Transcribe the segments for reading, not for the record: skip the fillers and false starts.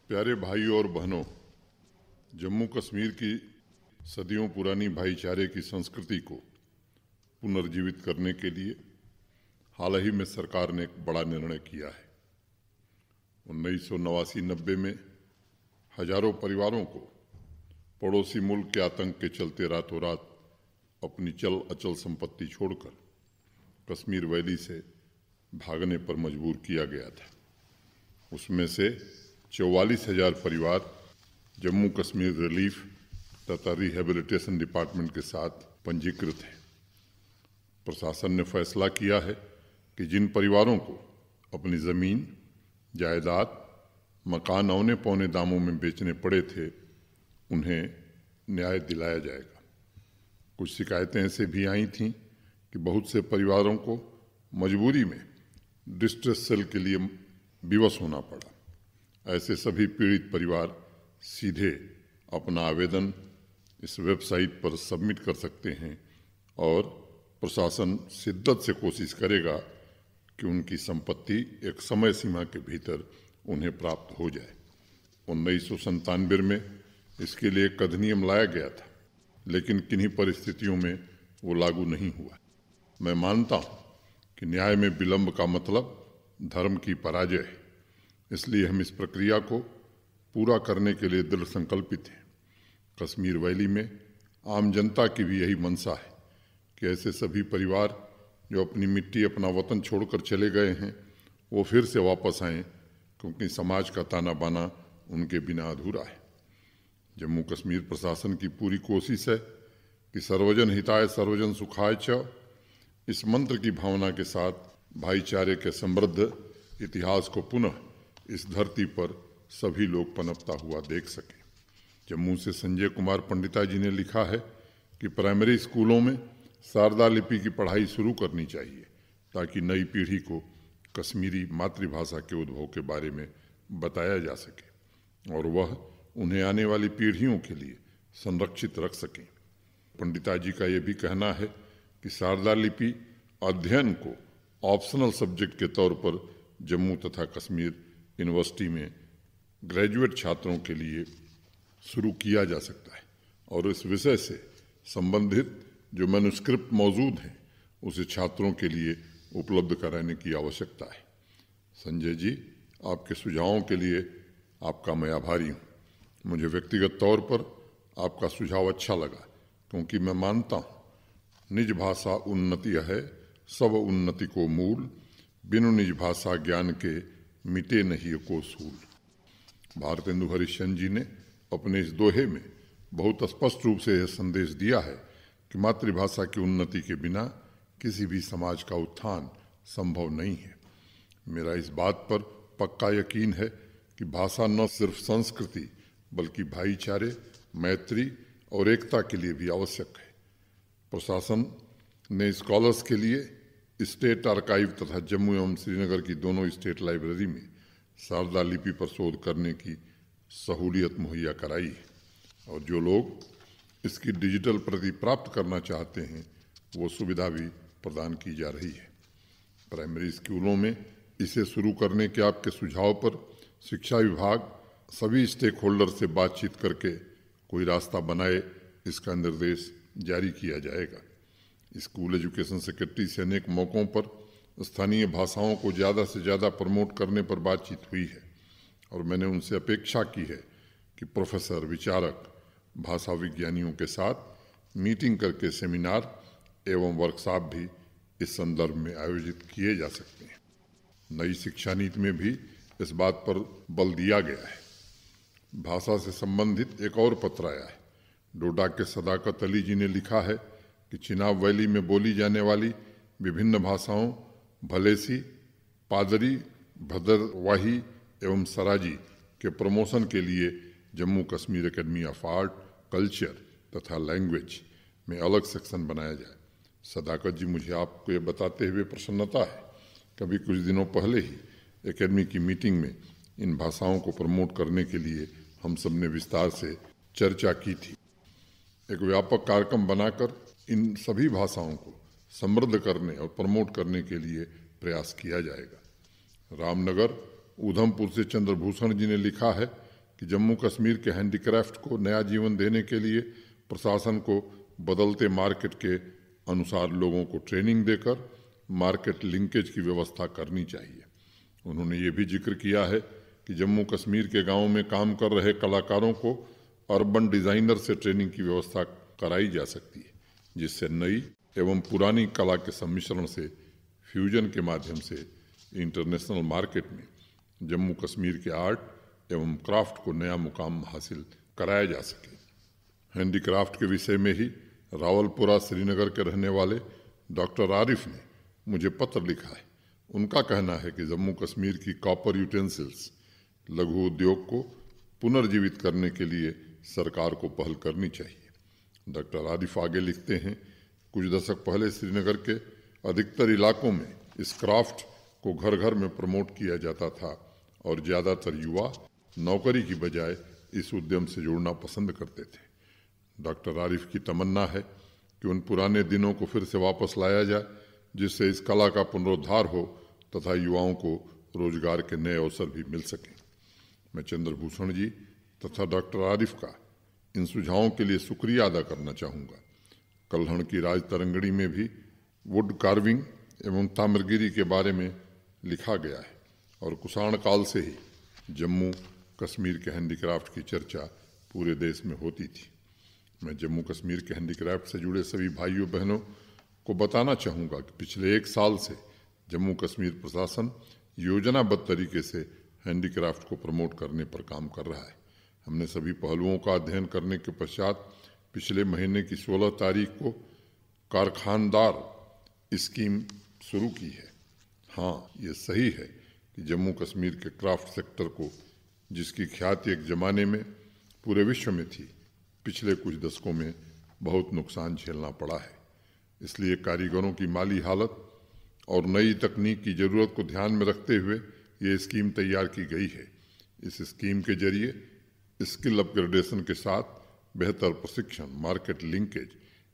प्यारे भाइयों और बहनों, जम्मू कश्मीर की सदियों पुरानी भाईचारे की संस्कृति को पुनर्जीवित करने के लिए हाल ही में सरकार ने एक बड़ा निर्णय किया है। 1989-90 में हजारों परिवारों को पड़ोसी मुल्क के आतंक के चलते रातों रात अपनी चल अचल संपत्ति छोड़कर कश्मीर वैली से भागने पर मजबूर किया गया था। उसमें से 44,000 परिवार जम्मू कश्मीर रिलीफ तथा रिहेबिलिटेशन डिपार्टमेंट के साथ पंजीकृत हैं। प्रशासन ने फैसला किया है कि जिन परिवारों को अपनी ज़मीन, जायदाद, मकान औने पौने दामों में बेचने पड़े थे, उन्हें न्याय दिलाया जाएगा। कुछ शिकायतें ऐसे भी आई थीं कि बहुत से परिवारों को मजबूरी में डिस्ट्रेस सेल के लिए विवश होना पड़ा। ऐसे सभी पीड़ित परिवार सीधे अपना आवेदन इस वेबसाइट पर सबमिट कर सकते हैं और प्रशासन शिद्दत से कोशिश करेगा कि उनकी संपत्ति एक समय सीमा के भीतर उन्हें प्राप्त हो जाए। 1997 में इसके लिए एक अधिनियम लाया गया था, लेकिन किन्हीं परिस्थितियों में वो लागू नहीं हुआ। मैं मानता हूँ कि न्याय में विलंब का मतलब धर्म की पराजय है, इसलिए हम इस प्रक्रिया को पूरा करने के लिए दृढ़ संकल्पित हैं। कश्मीर वैली में आम जनता की भी यही मंशा है कि ऐसे सभी परिवार जो अपनी मिट्टी, अपना वतन छोड़कर चले गए हैं, वो फिर से वापस आएं, क्योंकि समाज का ताना बाना उनके बिना अधूरा है। जम्मू कश्मीर प्रशासन की पूरी कोशिश है कि सर्वजन हिताय सर्वजन सुखाय च, इस मंत्र की भावना के साथ भाईचारे के समृद्ध इतिहास को पुनः इस धरती पर सभी लोग पनपता हुआ देख सकें। जम्मू से संजय कुमार पंडिता जी ने लिखा है कि प्राइमरी स्कूलों में शारदा लिपि की पढ़ाई शुरू करनी चाहिए ताकि नई पीढ़ी को कश्मीरी मातृभाषा के उद्भव के बारे में बताया जा सके और वह उन्हें आने वाली पीढ़ियों के लिए संरक्षित रख सकें। पंडिता जी का ये भी कहना है कि शारदा लिपि अध्ययन को ऑप्शनल सब्जेक्ट के तौर पर जम्मू तथा कश्मीर यूनिवर्सिटी में ग्रेजुएट छात्रों के लिए शुरू किया जा सकता है और इस विषय से संबंधित जो मैन्युस्क्रिप्ट मौजूद हैं उसे छात्रों के लिए उपलब्ध कराने की आवश्यकता है। संजय जी, आपके सुझावों के लिए आपका मैं आभारी हूँ। मुझे व्यक्तिगत तौर पर आपका सुझाव अच्छा लगा, क्योंकि मैं मानता हूँ निज भाषा उन्नति है, सब उन्नति को मूल, बिनु निज भाषा ज्ञान के मिटे नहीं को सूल। भारतेंदु हरिश्चंद्र जी ने अपने इस दोहे में बहुत स्पष्ट रूप से यह संदेश दिया है कि मातृभाषा की उन्नति के बिना किसी भी समाज का उत्थान संभव नहीं है। मेरा इस बात पर पक्का यकीन है कि भाषा न सिर्फ संस्कृति बल्कि भाईचारे, मैत्री और एकता के लिए भी आवश्यक है। प्रशासन ने स्कॉलर्स के लिए स्टेट आर्काइव तथा जम्मू एवं श्रीनगर की दोनों स्टेट लाइब्रेरी में शारदा लिपि पर शोध करने की सहूलियत मुहैया कराई है और जो लोग इसकी डिजिटल प्रति प्राप्त करना चाहते हैं वो सुविधा भी प्रदान की जा रही है। प्राइमरी स्कूलों में इसे शुरू करने के आपके सुझाव पर शिक्षा विभाग सभी स्टेक होल्डर से बातचीत करके कोई रास्ता बनाए, इसका निर्देश जारी किया जाएगा। स्कूल एजुकेशन सेक्रेटरी से अनेक मौक़ों पर स्थानीय भाषाओं को ज़्यादा से ज़्यादा प्रमोट करने पर बातचीत हुई है और मैंने उनसे अपेक्षा की है कि प्रोफेसर, विचारक, भाषा विज्ञानियों के साथ मीटिंग करके सेमिनार एवं वर्कशॉप भी इस संदर्भ में आयोजित किए जा सकते हैं। नई शिक्षा नीति में भी इस बात पर बल दिया गया है। भाषा से संबंधित एक और पत्र आया है। डोडा के सदाकत अली जी ने लिखा है कि चिनाब वैली में बोली जाने वाली विभिन्न भाषाओं भलेसी, पादरी, भद्रवाही एवं सराजी के प्रमोशन के लिए Jammu Kashmir academy of art, culture तथा लैंग्वेज में अलग सेक्शन बनाया जाए। सदाकत जी, मुझे आपको ये बताते हुए प्रसन्नता है कि अभी कुछ दिनों पहले ही एकेडमी की मीटिंग में इन भाषाओं को प्रमोट करने के लिए हम सब ने विस्तार से चर्चा की थी। एक व्यापक कार्यक्रम बनाकर इन सभी भाषाओं को समृद्ध करने और प्रमोट करने के लिए प्रयास किया जाएगा। रामनगर, उधमपुर से चंद्रभूषण जी ने लिखा है कि जम्मू कश्मीर के हैंडीक्राफ्ट को नया जीवन देने के लिए प्रशासन को बदलते मार्केट के अनुसार लोगों को ट्रेनिंग देकर मार्केट लिंकेज की व्यवस्था करनी चाहिए। उन्होंने ये भी जिक्र किया है कि जम्मू कश्मीर के गांवों में काम कर रहे कलाकारों को अर्बन डिज़ाइनर से ट्रेनिंग की व्यवस्था कराई जा सकती है, जिससे नई एवं पुरानी कला के सम्मिश्रण से फ्यूजन के माध्यम से इंटरनेशनल मार्केट में जम्मू कश्मीर के आर्ट एवं क्राफ्ट को नया मुकाम हासिल कराया जा सके। हैंडीक्राफ्ट के विषय में ही रावलपुरा श्रीनगर के रहने वाले डॉक्टर आरिफ ने मुझे पत्र लिखा है। उनका कहना है कि जम्मू कश्मीर की कॉपर यूटेंसिल्स लघु उद्योग को पुनर्जीवित करने के लिए सरकार को पहल करनी चाहिए। डॉक्टर आरिफ आगे लिखते हैं, कुछ दशक पहले श्रीनगर के अधिकतर इलाकों में इस क्राफ्ट को घर घर में प्रमोट किया जाता था और ज़्यादातर युवा नौकरी की बजाय इस उद्यम से जुड़ना पसंद करते थे। डॉक्टर आरिफ की तमन्ना है कि उन पुराने दिनों को फिर से वापस लाया जाए, जिससे इस कला का पुनरुद्धार हो तथा युवाओं को रोजगार के नए अवसर भी मिल सकें। मैं चंद्रभूषण जी तथा डॉक्टर आरिफ का इन सुझावों के लिए शुक्रिया अदा करना चाहूँगा। कल्हड़ की राज तरंगड़ी में भी वुड कार्विंग एवं ताम्रगिरी के बारे में लिखा गया है और कुषाण काल से ही जम्मू कश्मीर के हैंडीक्राफ्ट की चर्चा पूरे देश में होती थी। मैं जम्मू कश्मीर के हैंडीक्राफ्ट से जुड़े सभी भाइयों बहनों को बताना चाहूँगा कि पिछले 1 साल से जम्मू कश्मीर प्रशासन योजनाबद्ध तरीके से हैंडीक्राफ्ट को प्रमोट करने पर काम कर रहा है। हमने सभी पहलुओं का अध्ययन करने के पश्चात पिछले महीने की 16 तारीख को कारखानदार स्कीम शुरू की है। हाँ, ये सही है कि जम्मू कश्मीर के क्राफ्ट सेक्टर को, जिसकी ख्याति एक ज़माने में पूरे विश्व में थी, पिछले कुछ दशकों में बहुत नुकसान झेलना पड़ा है। इसलिए कारीगरों की माली हालत और नई तकनीक की ज़रूरत को ध्यान में रखते हुए ये स्कीम तैयार की गई है। इस स्कीम के जरिए स्किल अपग्रेडेशन के साथ बेहतर प्रशिक्षण, मार्केट लिंकेज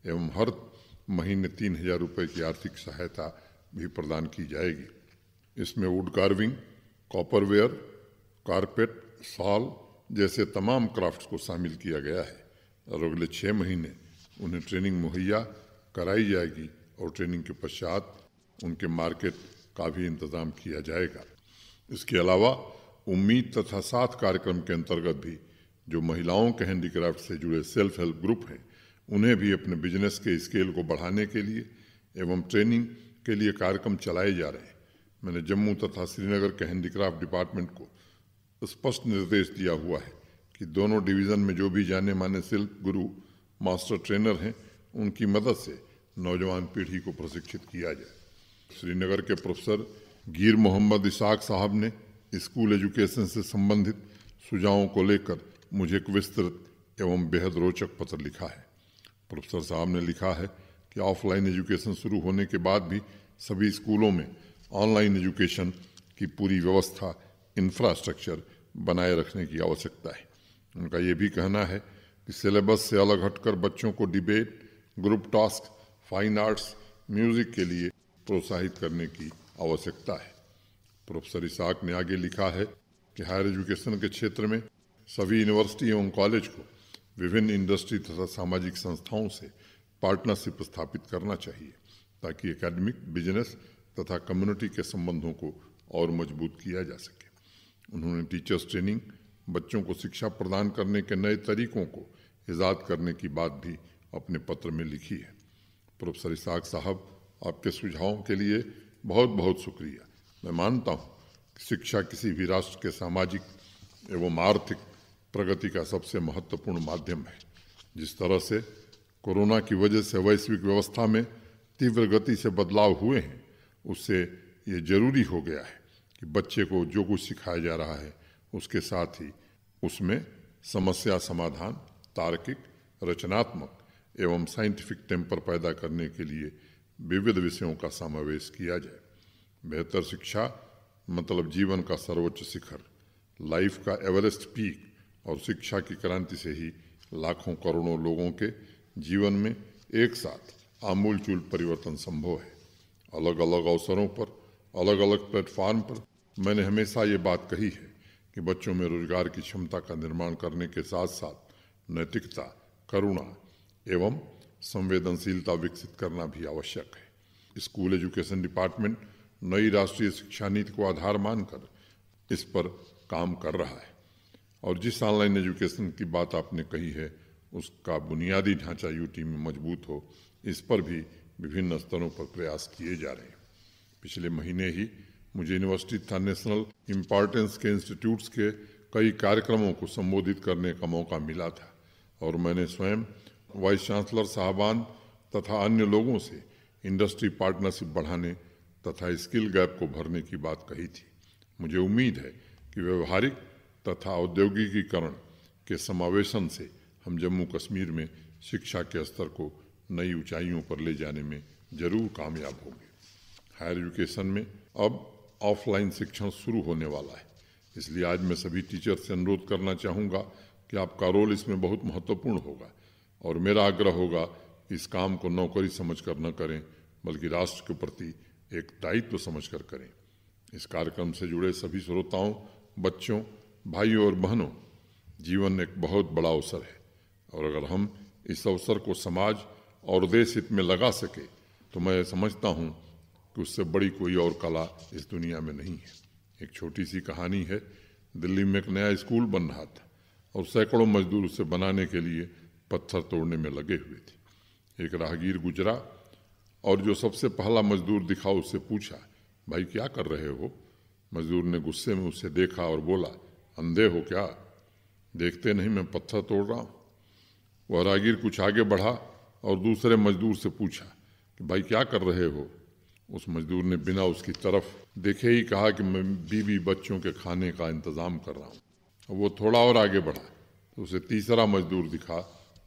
एवं हर महीने 3,000 रुपये की आर्थिक सहायता भी प्रदान की जाएगी। इसमें वुड कार्विंग, कॉपरवेयर, कारपेट, शॉल जैसे तमाम क्राफ्ट्स को शामिल किया गया है और अगले 6 महीने उन्हें ट्रेनिंग मुहैया कराई जाएगी और ट्रेनिंग के पश्चात उनके मार्केट का भी इंतज़ाम किया जाएगा। इसके अलावा उम्मीद तथा साथ कार्यक्रम के अंतर्गत भी जो महिलाओं के हैंडीक्राफ्ट से जुड़े सेल्फ हेल्प ग्रुप हैं, उन्हें भी अपने बिजनेस के स्केल को बढ़ाने के लिए एवं ट्रेनिंग के लिए कार्यक्रम चलाए जा रहे हैं। मैंने जम्मू तथा श्रीनगर के हैंडीक्राफ्ट डिपार्टमेंट को स्पष्ट निर्देश दिया हुआ है कि दोनों डिवीज़न में जो भी जाने माने शिल्प गुरु, मास्टर ट्रेनर हैं, उनकी मदद से नौजवान पीढ़ी को प्रशिक्षित किया जाए। श्रीनगर के प्रोफेसर गिर मोहम्मद इसाक साहब ने स्कूल एजुकेशन से संबंधित सुझावों को लेकर मुझे एक विस्तृत एवं बेहद रोचक पत्र लिखा है। प्रोफेसर साहब ने लिखा है कि ऑफलाइन एजुकेशन शुरू होने के बाद भी सभी स्कूलों में ऑनलाइन एजुकेशन की पूरी व्यवस्था, इंफ्रास्ट्रक्चर बनाए रखने की आवश्यकता है। उनका ये भी कहना है कि सिलेबस से अलग हटकर बच्चों को debate, group task, fine arts, music के लिए प्रोत्साहित करने की आवश्यकता है। प्रोफेसर इसाक ने आगे लिखा है कि हायर एजुकेशन के क्षेत्र में सभी यूनिवर्सिटी एवं कॉलेज को विभिन्न इंडस्ट्री तथा सामाजिक संस्थाओं से पार्टनरशिप स्थापित करना चाहिए ताकि एकेडमिक, बिजनेस तथा कम्युनिटी के संबंधों को और मजबूत किया जा सके। उन्होंने टीचर्स ट्रेनिंग, बच्चों को शिक्षा प्रदान करने के नए तरीकों को ईजाद करने की बात भी अपने पत्र में लिखी है। प्रोफेसर इसाक साहब, आपके सुझावों के लिए बहुत बहुत शुक्रिया। मैं मानता हूँ कि शिक्षा किसी भी राष्ट्र के सामाजिक एवं आर्थिक प्रगति का सबसे महत्वपूर्ण माध्यम है। जिस तरह से कोरोना की वजह से वैश्विक व्यवस्था में तीव्र गति से बदलाव हुए हैं, उससे ये जरूरी हो गया है कि बच्चे को जो कुछ सिखाया जा रहा है उसके साथ ही उसमें समस्या समाधान, तार्किक, रचनात्मक एवं साइंटिफिक टेम्पर पैदा करने के लिए विविध विषयों का समावेश किया जाए। बेहतर शिक्षा मतलब जीवन का सर्वोच्च शिखर, लाइफ का एवरेस्ट पीक, और शिक्षा की क्रांति से ही लाखों करोड़ों लोगों के जीवन में एक साथ आमूलचूल परिवर्तन संभव है। अलग अलग अवसरों पर, अलग अलग प्लेटफॉर्म पर मैंने हमेशा ये बात कही है कि बच्चों में रोजगार की क्षमता का निर्माण करने के साथ साथ नैतिकता, करुणा एवं संवेदनशीलता विकसित करना भी आवश्यक है। स्कूल एजुकेशन डिपार्टमेंट नई राष्ट्रीय शिक्षा नीति को आधार मानकर इस पर काम कर रहा है और जिस ऑनलाइन एजुकेशन की बात आपने कही है उसका बुनियादी ढांचा यूटी में मजबूत हो, इस पर भी विभिन्न स्तरों पर प्रयास किए जा रहे हैं। पिछले महीने ही मुझे यूनिवर्सिटी तथा नेशनल इम्पॉर्टेंस के इंस्टीट्यूट्स के कई कार्यक्रमों को संबोधित करने का मौका मिला था और मैंने स्वयं वाइस चांसलर साहबान तथा अन्य लोगों से इंडस्ट्री पार्टनरशिप बढ़ाने तथा स्किल गैप को भरने की बात कही थी। मुझे उम्मीद है कि व्यवहारिक तथा औद्योगिकीकरण के समावेशन से हम जम्मू कश्मीर में शिक्षा के स्तर को नई ऊंचाइयों पर ले जाने में जरूर कामयाब होंगे। हायर एजुकेशन में अब ऑफलाइन शिक्षण शुरू होने वाला है, इसलिए आज मैं सभी टीचर से अनुरोध करना चाहूँगा कि आपका रोल इसमें बहुत महत्वपूर्ण होगा और मेरा आग्रह होगा इस काम को नौकरी समझकर न करें बल्कि राष्ट्र के प्रति एक दायित्व समझकर करें। इस कार्यक्रम से जुड़े सभी श्रोताओं, बच्चों, भाइयों और बहनों, जीवन एक बहुत बड़ा अवसर है और अगर हम इस अवसर को समाज और देश हित में लगा सके तो मैं समझता हूँ कि उससे बड़ी कोई और कला इस दुनिया में नहीं है। एक छोटी सी कहानी है। दिल्ली में एक नया स्कूल बन रहा था और सैकड़ों मजदूर उसे बनाने के लिए पत्थर तोड़ने में लगे हुए थे। एक राहगीर गुजरा और जो सबसे पहला मजदूर दिखा उससे पूछा, भाई क्या कर रहे हो? मजदूर ने गुस्से में उसे देखा और बोला, अंधे हो क्या? देखते नहीं मैं पत्थर तोड़ रहा हूँ। वह राहगीर कुछ आगे बढ़ा और दूसरे मजदूर से पूछा कि भाई क्या कर रहे हो? उस मजदूर ने बिना उसकी तरफ देखे ही कहा कि मैं बीवी बच्चों के खाने का इंतज़ाम कर रहा हूँ। वो थोड़ा और आगे बढ़ा तो उसे तीसरा मजदूर दिखा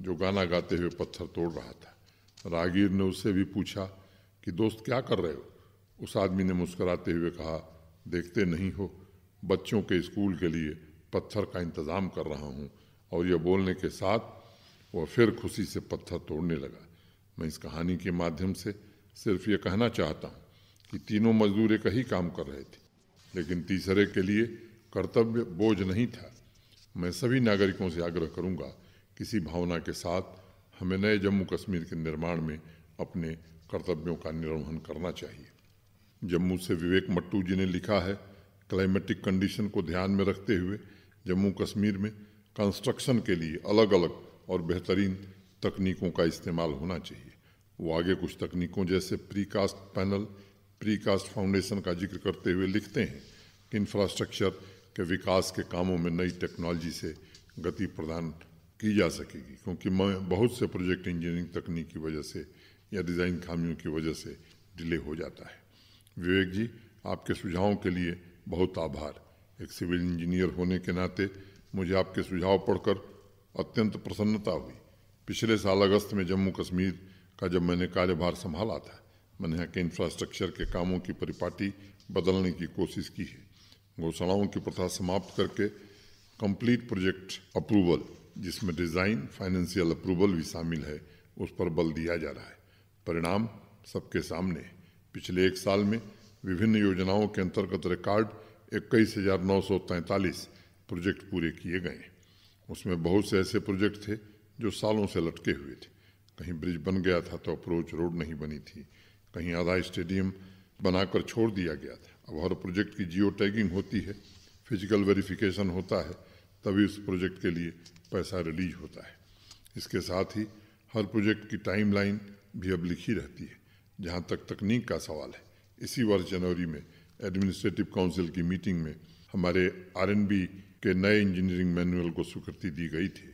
जो गाना गाते हुए पत्थर तोड़ रहा था। राहगीर ने उससे भी पूछा कि दोस्त क्या कर रहे हो? उस आदमी ने मुस्कुराते हुए कहा, देखते नहीं हो बच्चों के स्कूल के लिए पत्थर का इंतज़ाम कर रहा हूँ। और यह बोलने के साथ वह फिर खुशी से पत्थर तोड़ने लगा। मैं इस कहानी के माध्यम से सिर्फ ये कहना चाहता हूँ कि तीनों मजदूर एक ही काम कर रहे थे, लेकिन तीसरे के लिए कर्तव्य बोझ नहीं था। मैं सभी नागरिकों से आग्रह करूँगा कि इसी भावना के साथ हमें नए जम्मू कश्मीर के निर्माण में अपने कर्तव्यों का निर्वहन करना चाहिए। जम्मू से विवेक मट्टू जी ने लिखा है, क्लाइमेटिक कंडीशन को ध्यान में रखते हुए जम्मू कश्मीर में कंस्ट्रक्शन के लिए अलग अलग और बेहतरीन तकनीकों का इस्तेमाल होना चाहिए। वो आगे कुछ तकनीकों जैसे प्रीकास्ट पैनल, प्रीकास्ट फाउंडेशन का जिक्र करते हुए लिखते हैं कि इंफ्रास्ट्रक्चर के विकास के कामों में नई टेक्नोलॉजी से गति प्रदान की जा सकेगी, क्योंकि बहुत से प्रोजेक्ट इंजीनियरिंग तकनीक की वजह से या डिज़ाइन खामियों की वजह से डिले हो जाता है। विवेक जी, आपके सुझावों के लिए बहुत आभार। एक सिविल इंजीनियर होने के नाते मुझे आपके सुझाव पढ़कर अत्यंत प्रसन्नता हुई। पिछले साल अगस्त में जम्मू कश्मीर का जब मैंने कार्यभार संभाला था, मैंने यहाँ के इंफ्रास्ट्रक्चर के कामों की परिपाटी बदलने की कोशिश की है। घोषणाओं की प्रथा समाप्त करके कंप्लीट प्रोजेक्ट अप्रूवल, जिसमें डिज़ाइन, फाइनेंशियल अप्रूवल भी शामिल है, उस पर बल दिया जा रहा है। परिणाम सबके सामने है। पिछले एक साल में विभिन्न योजनाओं के अंतर्गत रिकॉर्ड 21,943 प्रोजेक्ट पूरे किए गए। उसमें बहुत से ऐसे प्रोजेक्ट थे जो सालों से लटके हुए थे। कहीं ब्रिज बन गया था तो अप्रोच रोड नहीं बनी थी, कहीं आधा स्टेडियम बनाकर छोड़ दिया गया था। अब हर प्रोजेक्ट की जियो टैगिंग होती है, फिजिकल वेरिफिकेशन होता है, तभी उस प्रोजेक्ट के लिए पैसा रिलीज होता है। इसके साथ ही हर प्रोजेक्ट की टाइमलाइन भी अब लिखी रहती है। जहाँ तक तकनीक का सवाल है, इसी वर्ष जनवरी में एडमिनिस्ट्रेटिव काउंसिल की मीटिंग में हमारे R&B के नए इंजीनियरिंग मैनुअल को स्वीकृति दी गई थी,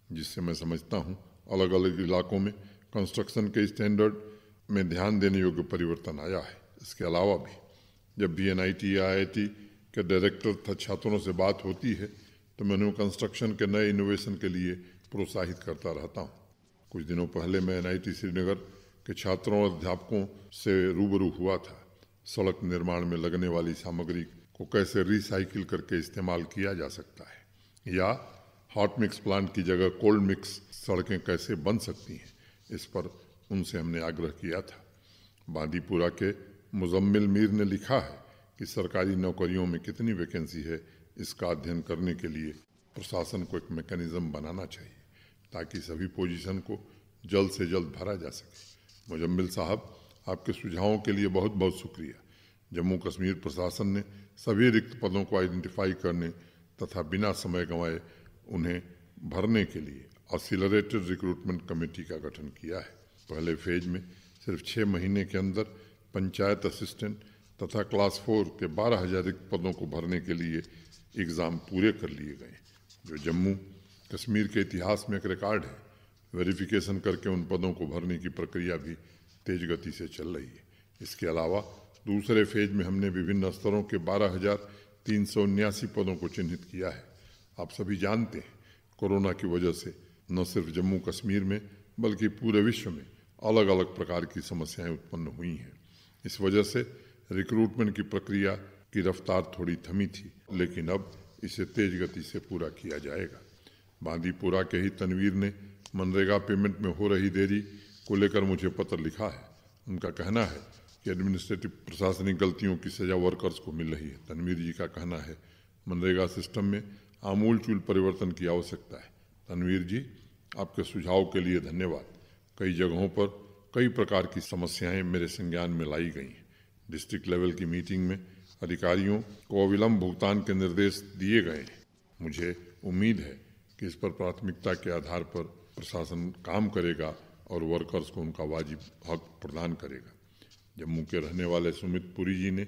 जिससे मैं समझता हूँ अलग अलग इलाकों में कंस्ट्रक्शन के स्टैंडर्ड में ध्यान देने योग्य परिवर्तन आया है। इसके अलावा भी जब भी NIT या IIT के डायरेक्टर तथा छात्रों से बात होती है तो मैं उन्हें कंस्ट्रक्शन के नए इनोवेशन के लिए प्रोत्साहित करता रहता हूँ। कुछ दिनों पहले मैं NIT श्रीनगर के छात्रों और अध्यापकों से रूबरू हुआ था। सड़क निर्माण में लगने वाली सामग्री को कैसे रिसाइकिल करके इस्तेमाल किया जा सकता है, या हॉट मिक्स प्लांट की जगह कोल्ड मिक्स सड़कें कैसे बन सकती हैं, इस पर उनसे हमने आग्रह किया था। बांदीपुरा के मुजम्मिल मीर ने लिखा है कि सरकारी नौकरियों में कितनी वैकेंसी है इसका अध्ययन करने के लिए प्रशासन को एक मैकेनिज्म बनाना चाहिए ताकि सभी पोजीशन को जल्द से जल्द भरा जा सके। मुजम्मिल साहब, आपके सुझावों के लिए बहुत बहुत शुक्रिया। जम्मू कश्मीर प्रशासन ने सभी रिक्त पदों को आइडेंटिफाई करने तथा बिना समय गंवाए उन्हें भरने के लिए एक्सीलरेटेड रिक्रूटमेंट कमेटी का गठन किया है। पहले फेज में सिर्फ 6 महीने के अंदर पंचायत असिस्टेंट तथा क्लास 4 के 12,000 रिक्त पदों को भरने के लिए एग्ज़ाम पूरे कर लिए गए, जो जम्मू कश्मीर के इतिहास में एक रिकॉर्ड है। वेरिफिकेशन करके उन पदों को भरने की प्रक्रिया भी तेज गति से चल रही है। इसके अलावा दूसरे फेज में हमने विभिन्न स्तरों के 12,379 पदों को चिन्हित किया है। आप सभी जानते हैं, कोरोना की वजह से न सिर्फ जम्मू कश्मीर में बल्कि पूरे विश्व में अलग अलग प्रकार की समस्याएं उत्पन्न हुई हैं। इस वजह से रिक्रूटमेंट की प्रक्रिया की रफ्तार थोड़ी थमी थी, लेकिन अब इसे तेज गति से पूरा किया जाएगा। बांदीपुरा के ही तनवीर ने मनरेगा पेमेंट में हो रही देरी को लेकर मुझे पत्र लिखा है। उनका कहना है कि एडमिनिस्ट्रेटिव प्रशासनिक गलतियों की सजा वर्कर्स को मिल रही है। तनवीर जी का कहना है मनरेगा सिस्टम में आमूलचूल परिवर्तन की आवश्यकता है। तनवीर जी, आपके सुझाव के लिए धन्यवाद। कई जगहों पर कई प्रकार की समस्याएं मेरे संज्ञान में लाई गई हैं। डिस्ट्रिक्ट लेवल की मीटिंग में अधिकारियों को अविलंब भुगतान के निर्देश दिए गए हैं। मुझे उम्मीद है कि इस पर प्राथमिकता के आधार पर प्रशासन काम करेगा और वर्कर्स को उनका वाजिब हक प्रदान करेगा। जम्मू के रहने वाले सुमित पुरी जी ने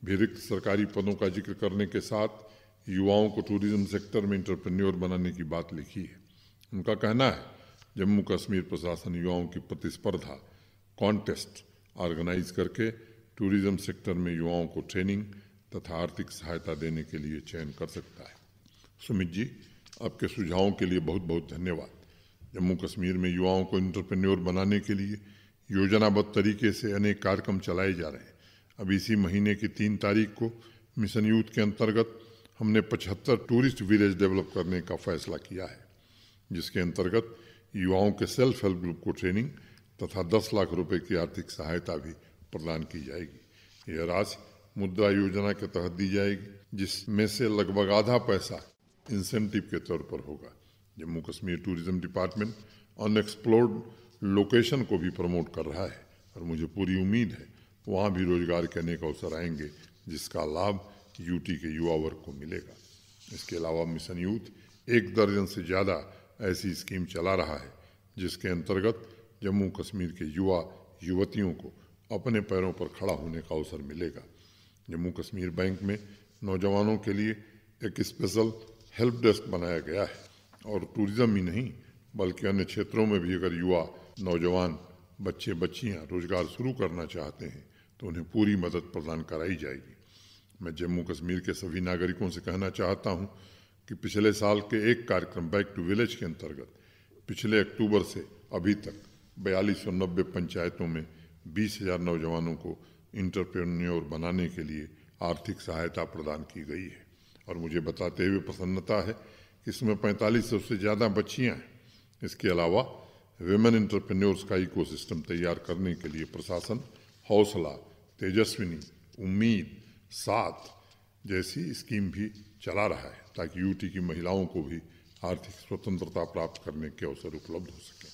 भी रिक्त सरकारी पदों का जिक्र करने के साथ युवाओं को टूरिज्म सेक्टर में इंटरप्रेन्योर बनाने की बात लिखी है। उनका कहना है जम्मू कश्मीर प्रशासन युवाओं की प्रतिस्पर्धा कॉन्टेस्ट ऑर्गेनाइज करके टूरिज्म सेक्टर में युवाओं को ट्रेनिंग तथा आर्थिक सहायता देने के लिए चयन कर सकता है। सुमित जी, आपके सुझावों के लिए बहुत बहुत धन्यवाद। जम्मू कश्मीर में युवाओं को इंटरप्रेन्योर बनाने के लिए योजनाबद्ध तरीके से अनेक कार्यक्रम चलाए जा रहे हैं। अब इसी महीने की 3 तारीख को मिशन यूथ के अंतर्गत हमने 75 टूरिस्ट विलेज डेवलप करने का फैसला किया है, जिसके अंतर्गत युवाओं के सेल्फ हेल्प ग्रुप को ट्रेनिंग तथा 10 लाख रुपए की आर्थिक सहायता भी प्रदान की जाएगी। यह राशि मुद्रा योजना के तहत दी जाएगी, जिसमें से लगभग आधा पैसा इंसेंटिव के तौर पर होगा। Jammu Kashmir tourism department unexplored location को भी प्रमोट कर रहा है और मुझे पूरी उम्मीद है वहाँ भी रोजगार के अनेक अवसर आएंगे, जिसका लाभ यूटी के युवा वर्ग को मिलेगा। इसके अलावा मिशन यूथ 1 दर्जन से ज़्यादा ऐसी स्कीम चला रहा है, जिसके अंतर्गत जम्मू कश्मीर के युवा युवतियों को अपने पैरों पर खड़ा होने का अवसर मिलेगा। जम्मू कश्मीर बैंक में नौजवानों के लिए एक स्पेशल हेल्प डेस्क बनाया गया है और टूरिज्म ही नहीं बल्कि अन्य क्षेत्रों में भी अगर युवा नौजवान बच्चे बच्चियां रोजगार शुरू करना चाहते हैं तो उन्हें पूरी मदद प्रदान कराई जाएगी। मैं जम्मू कश्मीर के सभी नागरिकों से कहना चाहता हूं कि पिछले साल के एक कार्यक्रम बैक टू विलेज के अंतर्गत पिछले अक्टूबर से अभी तक 4290 पंचायतों में 20,000 नौजवानों को इंटरप्रेन्योर बनाने के लिए आर्थिक सहायता प्रदान की गई है और मुझे बताते हुए प्रसन्नता है कि इसमें 4500 से ज़्यादा बच्चियां हैं। इसके अलावा विमेन इंटरप्रेन्योर्स का इकोसिस्टम तैयार करने के लिए प्रशासन हौसला, तेजस्विनी, उम्मीद, साथ जैसी स्कीम भी चला रहा है ताकि यूटी की महिलाओं को भी आर्थिक स्वतंत्रता प्राप्त करने के अवसर उपलब्ध हो सके।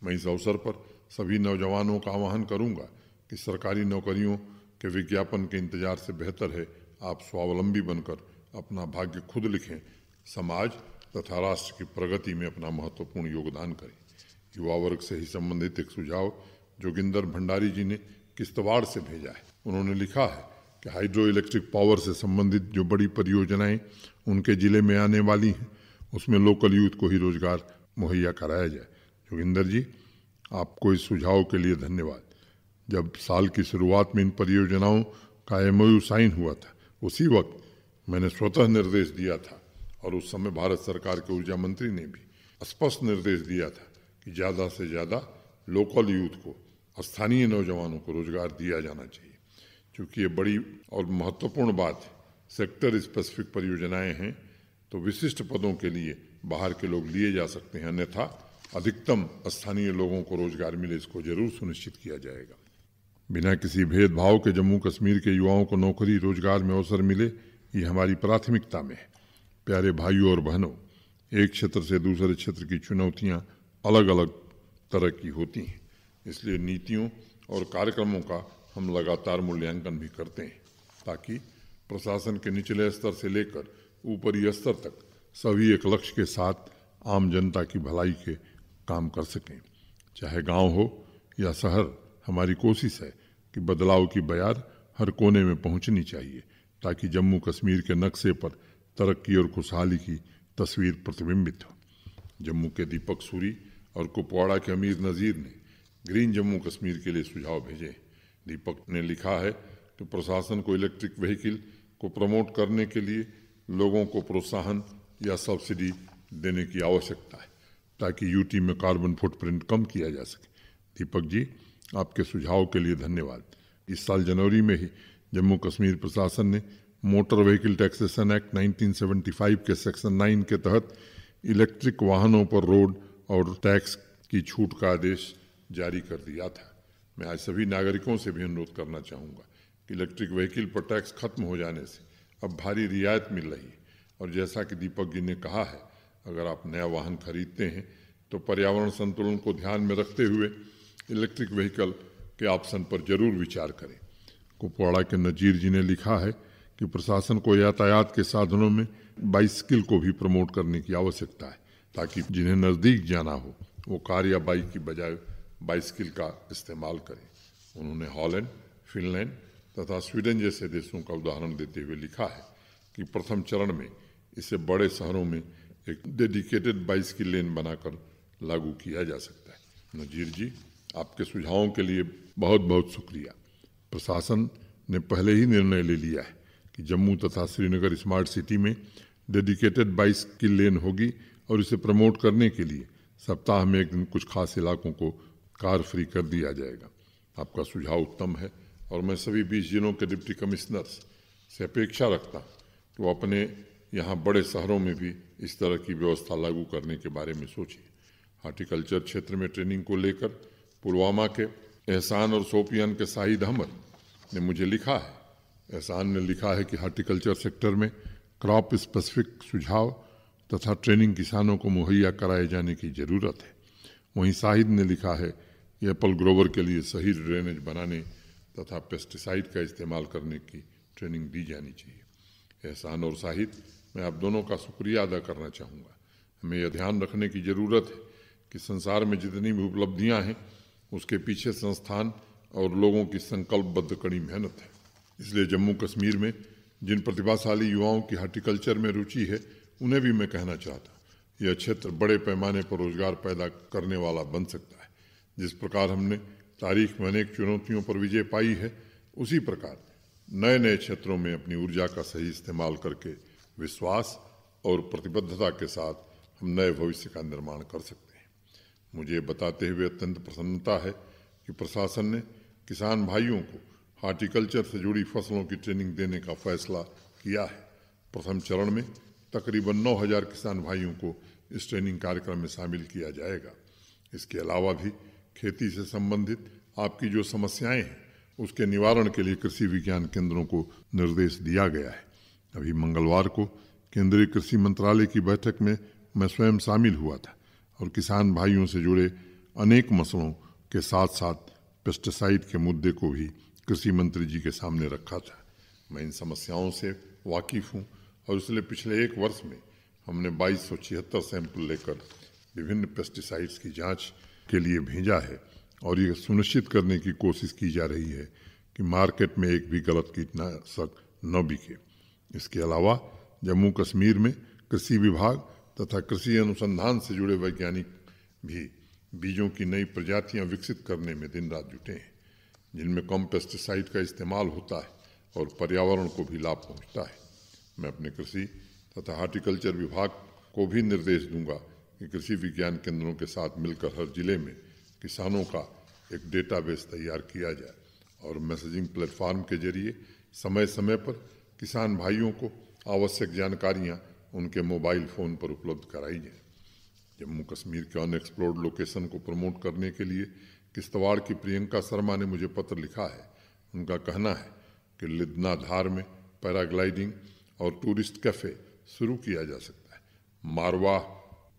मैं इस अवसर पर सभी नौजवानों का आह्वान करूंगा कि सरकारी नौकरियों के विज्ञापन के इंतजार से बेहतर है आप स्वावलंबी बनकर अपना भाग्य खुद लिखें, समाज तथा राष्ट्र की प्रगति में अपना महत्वपूर्ण योगदान करें। युवा वर्ग से ही संबंधित एक सुझाव जोगिंदर भंडारी जी ने किश्तवाड़ से भेजा है। उन्होंने लिखा है कि हाइड्रो इलेक्ट्रिक पावर से संबंधित जो बड़ी परियोजनाएं उनके ज़िले में आने वाली हैं उसमें लोकल यूथ को ही रोजगार मुहैया कराया जाए। जोगिंदर जी, आपको इस सुझाव के लिए धन्यवाद। जब साल की शुरुआत में इन परियोजनाओं का MOU साइन हुआ था उसी वक्त मैंने स्वतः निर्देश दिया था और उस समय भारत सरकार के ऊर्जा मंत्री ने भी स्पष्ट निर्देश दिया था कि ज़्यादा से ज़्यादा लोकल यूथ को, स्थानीय नौजवानों को रोजगार दिया जाना चाहिए। क्योंकि ये बड़ी और महत्वपूर्ण बात है, सेक्टर स्पेसिफिक परियोजनाएं हैं तो विशिष्ट पदों के लिए बाहर के लोग लिए जा सकते हैं, अन्यथा अधिकतम स्थानीय लोगों को रोजगार मिले इसको जरूर सुनिश्चित किया जाएगा। बिना किसी भेदभाव के जम्मू कश्मीर के युवाओं को नौकरी रोजगार में अवसर मिले ये हमारी प्राथमिकता में है। प्यारे भाइयों और बहनों, एक क्षेत्र से दूसरे क्षेत्र की चुनौतियां अलग अलग तरह की होती हैं, इसलिए नीतियों और कार्यक्रमों का हम लगातार मूल्यांकन भी करते हैं ताकि प्रशासन के निचले स्तर से लेकर ऊपरी स्तर तक सभी एक लक्ष्य के साथ आम जनता की भलाई के काम कर सकें। चाहे गांव हो या शहर, हमारी कोशिश है कि बदलाव की बयार हर कोने में पहुंचनी चाहिए ताकि जम्मू कश्मीर के नक्शे पर तरक्की और खुशहाली की तस्वीर प्रतिबिंबित हो। जम्मू के दीपक सूरी और कुपवाड़ा के अमीर नज़ीर ने ग्रीन जम्मू कश्मीर के लिए सुझाव भेजे। दीपक ने लिखा है कि प्रशासन को इलेक्ट्रिक व्हीकल को प्रमोट करने के लिए लोगों को प्रोत्साहन या सब्सिडी देने की आवश्यकता है ताकि यूटी में कार्बन फुटप्रिंट कम किया जा सके। दीपक जी, आपके सुझाव के लिए धन्यवाद। इस साल जनवरी में ही जम्मू कश्मीर प्रशासन ने मोटर व्हीकल टैक्सेशन एक्ट 1975 के सेक्शन 9 के तहत इलेक्ट्रिक वाहनों पर रोड और टैक्स की छूट का आदेश जारी कर दिया था। मैं आज सभी नागरिकों से भी अनुरोध करना चाहूँगा कि इलेक्ट्रिक व्हीकल पर टैक्स खत्म हो जाने से अब भारी रियायत मिल रही है और जैसा कि दीपक जी ने कहा है, अगर आप नया वाहन खरीदते हैं तो पर्यावरण संतुलन को ध्यान में रखते हुए इलेक्ट्रिक व्हीकल के ऑप्शन पर जरूर विचार करें। कुपवाड़ा के नजीर जी ने लिखा है कि प्रशासन को यातायात के साधनों में बाइसिकल को भी प्रमोट करने की आवश्यकता है ताकि जिन्हें नज़दीक जाना हो वो कार या बाइक की बजाय बाइसिकल का इस्तेमाल करें। उन्होंने हॉलैंड, फिनलैंड तथा स्वीडन जैसे देशों का उदाहरण देते हुए लिखा है कि प्रथम चरण में इसे बड़े शहरों में एक डेडिकेटेड बाइसिकल लेन बनाकर लागू किया जा सकता है। नजीर जी, आपके सुझावों के लिए बहुत बहुत शुक्रिया। प्रशासन ने पहले ही निर्णय ले लिया है कि जम्मू तथा श्रीनगर स्मार्ट सिटी में डेडिकेटेड बाइसिकल लेन होगी और इसे प्रमोट करने के लिए सप्ताह में एक दिन कुछ खास इलाकों को कार फ्री कर दिया जाएगा। आपका सुझाव उत्तम है और मैं सभी 20 जिलों के डिप्टी कमिश्नर्स से अपेक्षा रखता हूँ कि वो अपने यहाँ बड़े शहरों में भी इस तरह की व्यवस्था लागू करने के बारे में सोचिए। हार्टिकल्चर क्षेत्र में ट्रेनिंग को लेकर पुलवामा के एहसान और शोपियान के शाहिद अहमद ने मुझे लिखा है। एहसान ने लिखा है कि हार्टिकल्चर सेक्टर में क्रॉप स्पेसिफिक सुझाव तथा ट्रेनिंग किसानों को मुहैया कराए जाने की ज़रूरत है। वहीं शाहिद ने लिखा है कि एप्पल ग्रोवर के लिए सही ड्रेनेज बनाने तथा पेस्टिसाइड का इस्तेमाल करने की ट्रेनिंग दी जानी चाहिए। एहसान और शाहिद, मैं आप दोनों का शुक्रिया अदा करना चाहूँगा। हमें यह ध्यान रखने की ज़रूरत है कि संसार में जितनी भी उपलब्धियाँ हैं उसके पीछे संस्थान और लोगों की संकल्पबद्ध कड़ी मेहनत है। इसलिए जम्मू कश्मीर में जिन प्रतिभाशाली युवाओं की हार्टिकल्चर में रुचि है उन्हें भी मैं कहना चाहता हूँ, यह क्षेत्र बड़े पैमाने पर रोजगार पैदा करने वाला बन सकता है। जिस प्रकार हमने तारीख में अनेक चुनौतियों पर विजय पाई है, उसी प्रकार नए नए क्षेत्रों में अपनी ऊर्जा का सही इस्तेमाल करके विश्वास और प्रतिबद्धता के साथ हम नए भविष्य का निर्माण कर सकते हैं। मुझे बताते हुए अत्यंत प्रसन्नता है कि प्रशासन ने किसान भाइयों को हार्टिकल्चर से जुड़ी फसलों की ट्रेनिंग देने का फैसला किया है। प्रथम चरण में तकरीबन 9,000 किसान भाइयों को इस ट्रेनिंग कार्यक्रम में शामिल किया जाएगा। इसके अलावा भी खेती से संबंधित आपकी जो समस्याएं हैं उसके निवारण के लिए कृषि विज्ञान केंद्रों को निर्देश दिया गया है। अभी मंगलवार को केंद्रीय कृषि मंत्रालय की बैठक में मैं स्वयं शामिल हुआ था और किसान भाइयों से जुड़े अनेक मसलों के साथ साथ पेस्टिसाइड के मुद्दे को भी कृषि मंत्री जी के सामने रखा था। मैं इन समस्याओं से वाकिफ़ हूँ और इसलिए पिछले एक वर्ष में हमने 2276 सैंपल लेकर विभिन्न पेस्टिसाइड्स की जांच के लिए भेजा है और ये सुनिश्चित करने की कोशिश की जा रही है कि मार्केट में एक भी गलत कीटनाशक न बिके। इसके अलावा जम्मू कश्मीर में कृषि विभाग तथा कृषि अनुसंधान से जुड़े वैज्ञानिक भी बीजों की नई प्रजातियां विकसित करने में दिन रात जुटे हैं, जिनमें कम पेस्टिसाइड का इस्तेमाल होता है और पर्यावरण को भी लाभ पहुंचता है। मैं अपने कृषि तथा हार्टिकल्चर विभाग को भी निर्देश दूंगा कि कृषि विज्ञान केंद्रों के साथ मिलकर हर जिले में किसानों का एक डेटाबेस तैयार किया जाए और मैसेजिंग प्लेटफॉर्म के जरिए समय समय पर किसान भाइयों को आवश्यक जानकारियां उनके मोबाइल फ़ोन पर उपलब्ध कराई जाए। जम्मू कश्मीर के अनएक्सप्लोर्ड लोकेशन को प्रमोट करने के लिए किश्तवाड़ की प्रियंका शर्मा ने मुझे पत्र लिखा है। उनका कहना है कि लिदना धार में पैराग्लाइडिंग और टूरिस्ट कैफ़े शुरू किया जा सकता है। मारवा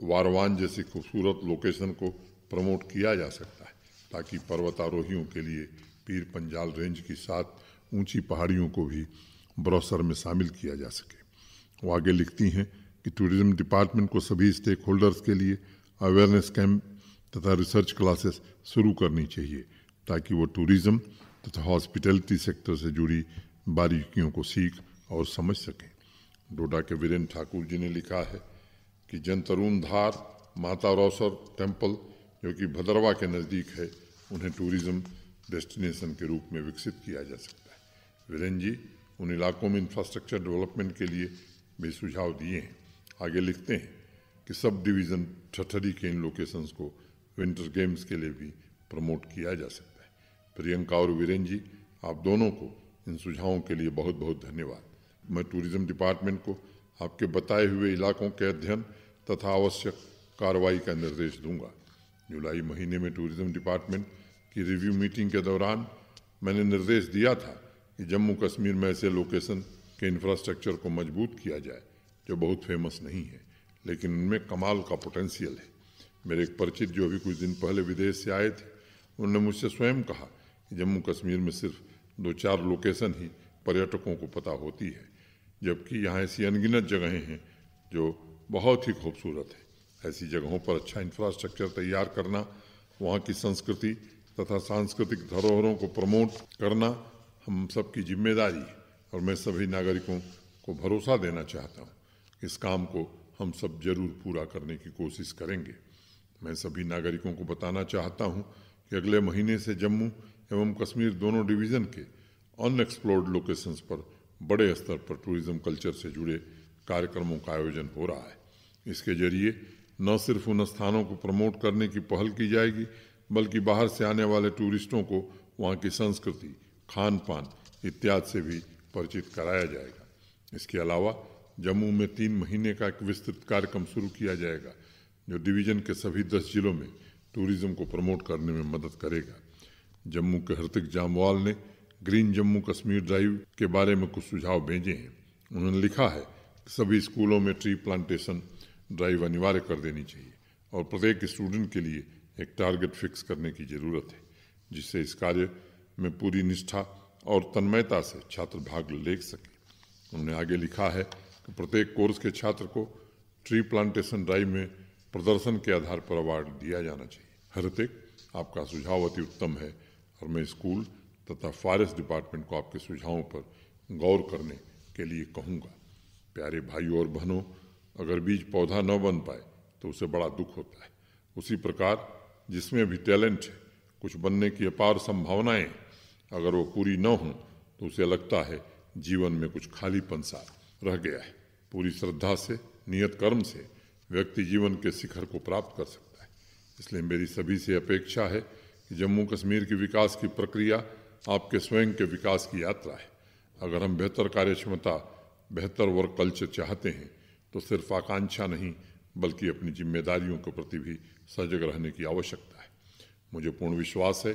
वारवान जैसी खूबसूरत लोकेशन को प्रमोट किया जा सकता है ताकि पर्वतारोहियों के लिए पीर पंजाल रेंज की 7 ऊंची पहाड़ियों को भी ब्रोशर में शामिल किया जा सके। वो आगे लिखती हैं कि टूरिज्म डिपार्टमेंट को सभी स्टेक होल्डर्स के लिए अवेयरनेस कैंप तथा रिसर्च क्लासेस शुरू करनी चाहिए ताकि वो टूरिज्म तथा हॉस्पिटैलिटी सेक्टर से जुड़ी बारीकियों को सीख और समझ सकें। डोडा के वीरेंद्र ठाकुर जी ने लिखा है कि जन तरुण धार माता रौसर टेम्पल जो कि भद्रवा के नज़दीक है, उन्हें टूरिज्म डेस्टिनेशन के रूप में विकसित किया जा सकता है। वीरेंद्र जी उन इलाकों में इंफ्रास्ट्रक्चर डेवलपमेंट के लिए भी सुझाव दिए हैं। आगे लिखते हैं कि सब डिवीज़न ठठरी के इन लोकेशंस को विंटर गेम्स के लिए भी प्रमोट किया जा सकता है। प्रियंका और वीरेंद्र जी, आप दोनों को इन सुझावों के लिए बहुत बहुत धन्यवाद। मैं टूरिज्म डिपार्टमेंट को आपके बताए हुए इलाकों के अध्ययन तथा आवश्यक कार्रवाई का निर्देश दूंगा। जुलाई महीने में टूरिज्म डिपार्टमेंट की रिव्यू मीटिंग के दौरान मैंने निर्देश दिया था कि जम्मू कश्मीर में ऐसे लोकेशन के इंफ्रास्ट्रक्चर को मजबूत किया जाए जो बहुत फेमस नहीं है लेकिन उनमें कमाल का पोटेंशियल है। मेरे एक परिचित जो अभी कुछ दिन पहले विदेश से आए थे, उन्होंने मुझसे स्वयं कहा कि जम्मू कश्मीर में सिर्फ 2-4 लोकेशन ही पर्यटकों को पता होती है, जबकि यहाँ ऐसी अनगिनत जगहें हैं जो बहुत ही खूबसूरत है। ऐसी जगहों पर अच्छा इंफ्रास्ट्रक्चर तैयार करना, वहाँ की संस्कृति तथा सांस्कृतिक धरोहरों को प्रमोट करना हम सबकी जिम्मेदारी है और मैं सभी नागरिकों को भरोसा देना चाहता हूँ कि इस काम को हम सब जरूर पूरा करने की कोशिश करेंगे। मैं सभी नागरिकों को बताना चाहता हूँ कि अगले महीने से जम्मू एवं कश्मीर दोनों डिवीज़न के अनएक्सप्लोर्ड लोकेशंस पर बड़े स्तर पर टूरिज्म कल्चर से जुड़े कार्यक्रमों का आयोजन हो रहा है। इसके जरिए न सिर्फ उन स्थानों को प्रमोट करने की पहल की जाएगी बल्कि बाहर से आने वाले टूरिस्टों को वहाँ की संस्कृति, खान पान इत्यादि से भी परिचित कराया जाएगा। इसके अलावा जम्मू में 3 महीने का एक विस्तृत कार्यक्रम शुरू किया जाएगा जो डिवीज़न के सभी 10 जिलों में टूरिज्म को प्रमोट करने में मदद करेगा। जम्मू के हृतिक जामवाल ने ग्रीन जम्मू कश्मीर ड्राइव के बारे में कुछ सुझाव भेजे हैं। उन्होंने लिखा है कि सभी स्कूलों में ट्री प्लांटेशन ड्राइव अनिवार्य कर देनी चाहिए और प्रत्येक स्टूडेंट के लिए एक टारगेट फिक्स करने की ज़रूरत है जिससे इस कार्य में पूरी निष्ठा और तन्मयता से छात्र भाग ले सकें। उन्होंने आगे लिखा है कि प्रत्येक कोर्स के छात्र को ट्री प्लांटेशन ड्राइव में प्रदर्शन के आधार पर अवार्ड दिया जाना चाहिए। हृतिक, आपका सुझाव अति उत्तम है और मैं स्कूल तथा फॉरेस्ट डिपार्टमेंट को आपके सुझावों पर गौर करने के लिए कहूँगा। प्यारे भाइयों और बहनों, अगर बीज पौधा न बन पाए तो उसे बड़ा दुख होता है। उसी प्रकार जिसमें भी टैलेंट है, कुछ बनने की अपार संभावनाएं, अगर वो पूरी न हों तो उसे लगता है जीवन में कुछ खालीपन सा रह गया है। पूरी श्रद्धा से, नियत कर्म से व्यक्ति जीवन के शिखर को प्राप्त कर सकता है। इसलिए मेरी सभी से अपेक्षा है कि जम्मू कश्मीर की विकास की प्रक्रिया आपके स्वयं के विकास की यात्रा है। अगर हम बेहतर कार्यक्षमता, बेहतर वर्क कल्चर चाहते हैं तो सिर्फ आकांक्षा नहीं बल्कि अपनी जिम्मेदारियों के प्रति भी सजग रहने की आवश्यकता है। मुझे पूर्ण विश्वास है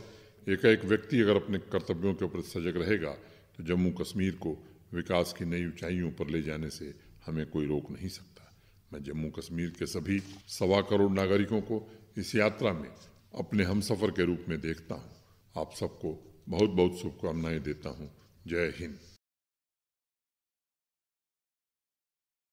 एक व्यक्ति अगर अपने कर्तव्यों के प्रति सजग रहेगा तो जम्मू कश्मीर को विकास की नई ऊंचाइयों पर ले जाने से हमें कोई रोक नहीं सकता। मैं जम्मू कश्मीर के सभी 1.25 करोड़ नागरिकों को इस यात्रा में अपने हमसफ़र के रूप में देखता हूँ। आप सबको बहुत बहुत शुभकामनाएं देता हूँ। जय हिंद।